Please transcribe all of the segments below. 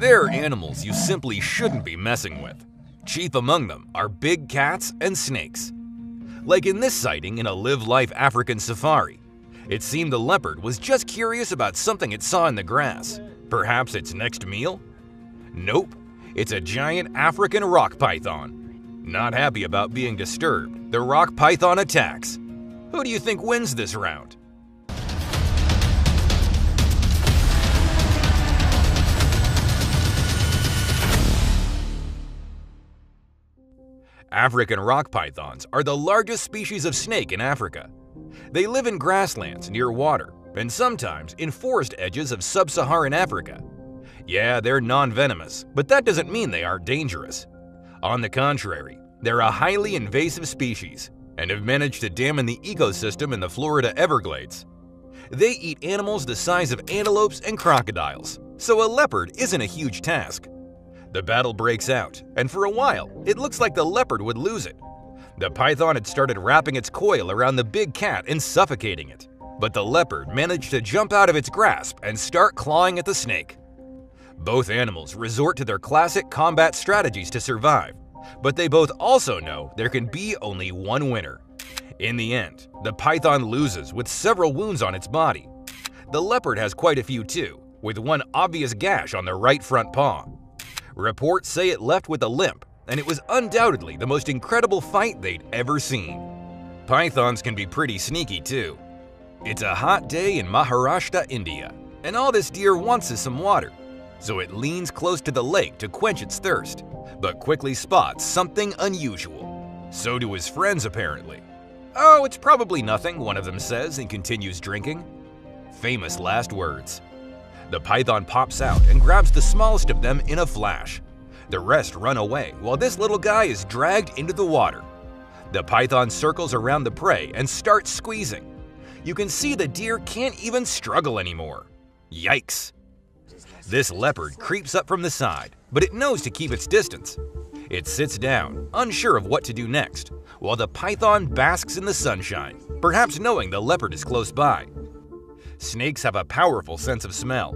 There are animals you simply shouldn't be messing with. Chief among them are big cats and snakes. Like in this sighting in a Live Life African safari. It seemed the leopard was just curious about something it saw in the grass. Perhaps its next meal? Nope, it's a giant African rock python. Not happy about being disturbed, the rock python attacks. Who do you think wins this round? African rock pythons are the largest species of snake in Africa. They live in grasslands near water and sometimes in forest edges of sub-Saharan Africa. Yeah, they're non-venomous, but that doesn't mean they aren't dangerous. On the contrary, they're a highly invasive species and have managed to damage the ecosystem in the Florida Everglades. They eat animals the size of antelopes and crocodiles, so a leopard isn't a huge task. The battle breaks out, and for a while, it looks like the leopard would lose it. The python had started wrapping its coil around the big cat and suffocating it, but the leopard managed to jump out of its grasp and start clawing at the snake. Both animals resort to their classic combat strategies to survive, but they both also know there can be only one winner. In the end, the python loses with several wounds on its body. The leopard has quite a few too, with one obvious gash on the right front paw. Reports say it left with a limp, and it was undoubtedly the most incredible fight they'd ever seen. Pythons can be pretty sneaky too. It's a hot day in Maharashtra, India, and all this deer wants is some water. So it leans close to the lake to quench its thirst, but quickly spots something unusual. So do his friends apparently. "Oh, it's probably nothing," one of them says and continues drinking. Famous last words. The python pops out and grabs the smallest of them in a flash. The rest run away while this little guy is dragged into the water. The python circles around the prey and starts squeezing. You can see the deer can't even struggle anymore. Yikes! This leopard creeps up from the side, but it knows to keep its distance. It sits down, unsure of what to do next, while the python basks in the sunshine, perhaps knowing the leopard is close by. Snakes have a powerful sense of smell.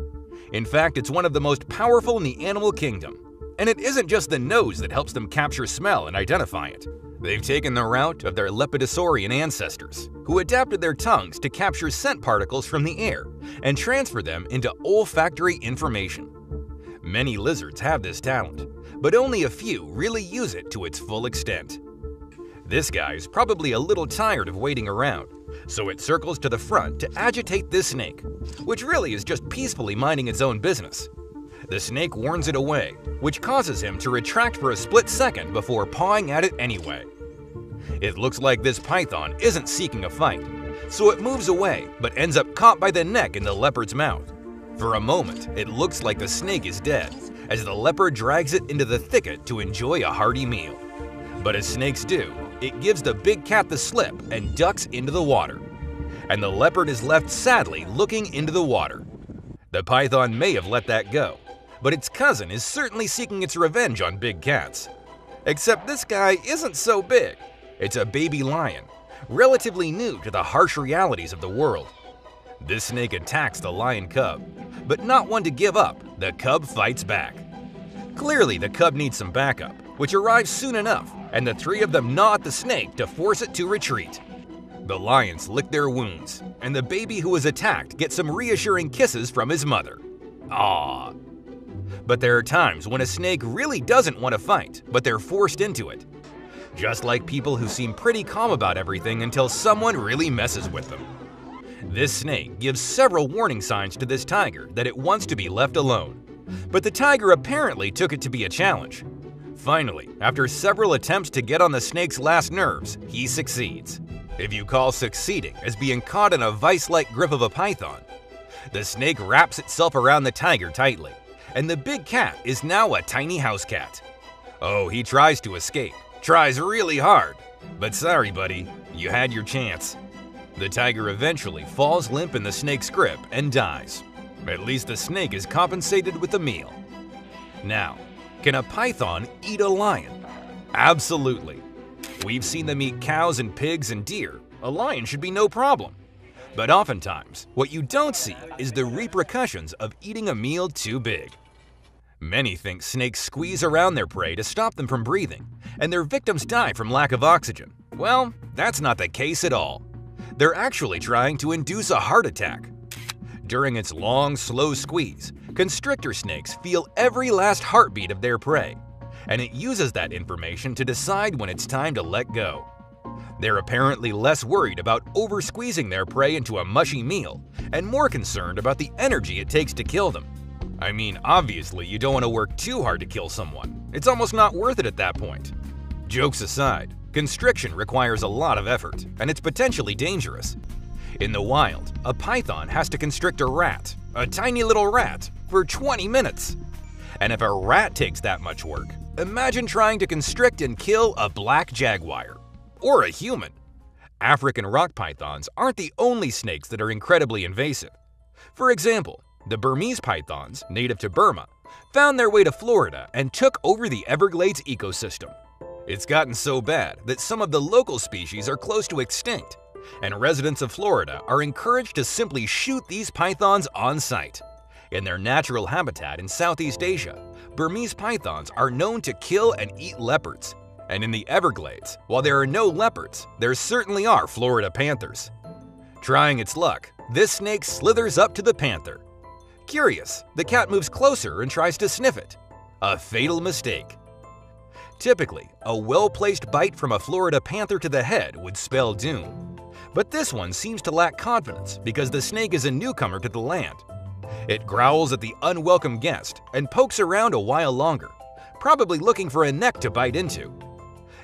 In fact, it's one of the most powerful in the animal kingdom. And it isn't just the nose that helps them capture smell and identify it. They've taken the route of their lepidosaurian ancestors, who adapted their tongues to capture scent particles from the air and transfer them into olfactory information. Many lizards have this talent, but only a few really use it to its full extent. This guy's probably a little tired of waiting around, so it circles to the front to agitate this snake, which really is just peacefully minding its own business. The snake warns it away, which causes him to retract for a split second before pawing at it anyway. It looks like this python isn't seeking a fight, so it moves away but ends up caught by the neck in the leopard's mouth. For a moment, it looks like the snake is dead, as the leopard drags it into the thicket to enjoy a hearty meal. But as snakes do, it gives the big cat the slip and ducks into the water. And the leopard is left sadly looking into the water. The python may have let that go, but its cousin is certainly seeking its revenge on big cats. Except this guy isn't so big. It's a baby lion, relatively new to the harsh realities of the world. This snake attacks the lion cub, but not one to give up, the cub fights back. Clearly the cub needs some backup, which arrives soon enough, and the three of them gnaw at the snake to force it to retreat. The lions lick their wounds, and the baby who was attacked gets some reassuring kisses from his mother. Aww. But there are times when a snake really doesn't want to fight, but they're forced into it. Just like people who seem pretty calm about everything until someone really messes with them. This snake gives several warning signs to this tiger that it wants to be left alone, but the tiger apparently took it to be a challenge. Finally, after several attempts to get on the snake's last nerves, he succeeds. If you call succeeding as being caught in a vice-like grip of a python. The snake wraps itself around the tiger tightly, and the big cat is now a tiny house cat. Oh, he tries to escape, tries really hard, but sorry buddy, you had your chance. The tiger eventually falls limp in the snake's grip and dies. At least the snake is compensated with a meal. Now, can a python eat a lion? Absolutely. We've seen them eat cows and pigs and deer. A lion should be no problem. But oftentimes, what you don't see is the repercussions of eating a meal too big. Many think snakes squeeze around their prey to stop them from breathing, and their victims die from lack of oxygen. Well, that's not the case at all. They're actually trying to induce a heart attack. During its long, slow squeeze, constrictor snakes feel every last heartbeat of their prey, and it uses that information to decide when it's time to let go. They're apparently less worried about over-squeezing their prey into a mushy meal and more concerned about the energy it takes to kill them. I mean, obviously you don't want to work too hard to kill someone. It's almost not worth it at that point. Jokes aside, constriction requires a lot of effort, and it's potentially dangerous. In the wild, a python has to constrict a rat, a tiny little rat, for 20 minutes. And if a rat takes that much work, imagine trying to constrict and kill a black jaguar. Or a human. African rock pythons aren't the only snakes that are incredibly invasive. For example, the Burmese pythons, native to Burma, found their way to Florida and took over the Everglades ecosystem. It's gotten so bad that some of the local species are close to extinct, and residents of Florida are encouraged to simply shoot these pythons on sight. In their natural habitat in Southeast Asia, Burmese pythons are known to kill and eat leopards. And in the Everglades, while there are no leopards, there certainly are Florida panthers. Trying its luck, this snake slithers up to the panther. Curious, the cat moves closer and tries to sniff it. A fatal mistake. Typically, a well-placed bite from a Florida panther to the head would spell doom. But this one seems to lack confidence because the snake is a newcomer to the land. It growls at the unwelcome guest and pokes around a while longer, probably looking for a neck to bite into.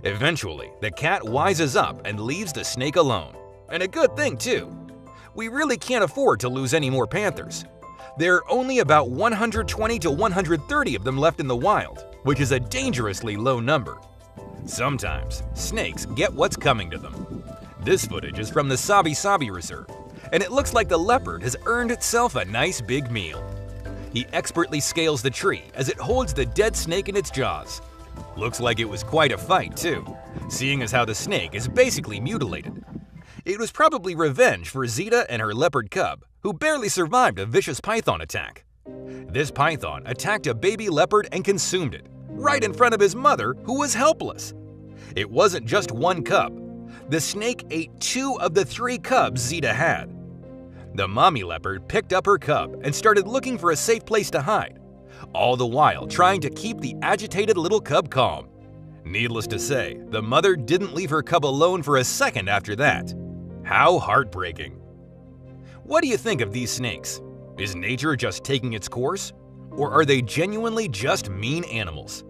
Eventually, the cat wises up and leaves the snake alone. And a good thing, too. We really can't afford to lose any more panthers. There are only about 120 to 130 of them left in the wild, which is a dangerously low number. Sometimes, snakes get what's coming to them. This footage is from the Sabi Sabi Reserve, and it looks like the leopard has earned itself a nice big meal. He expertly scales the tree as it holds the dead snake in its jaws. Looks like it was quite a fight, too, seeing as how the snake is basically mutilated. It was probably revenge for Zita and her leopard cub, who barely survived a vicious python attack. This python attacked a baby leopard and consumed it, right in front of his mother, who was helpless. It wasn't just one cub. The snake ate 2 of the 3 cubs Zita had. The mommy leopard picked up her cub and started looking for a safe place to hide, all the while trying to keep the agitated little cub calm. Needless to say, the mother didn't leave her cub alone for a second after that. How heartbreaking. What do you think of these snakes? Is nature just taking its course? Or are they genuinely just mean animals?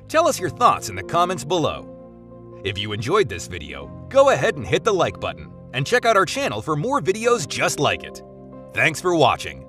Tell us your thoughts in the comments below. If you enjoyed this video, go ahead and hit the like button and check out our channel for more videos just like it. Thanks for watching.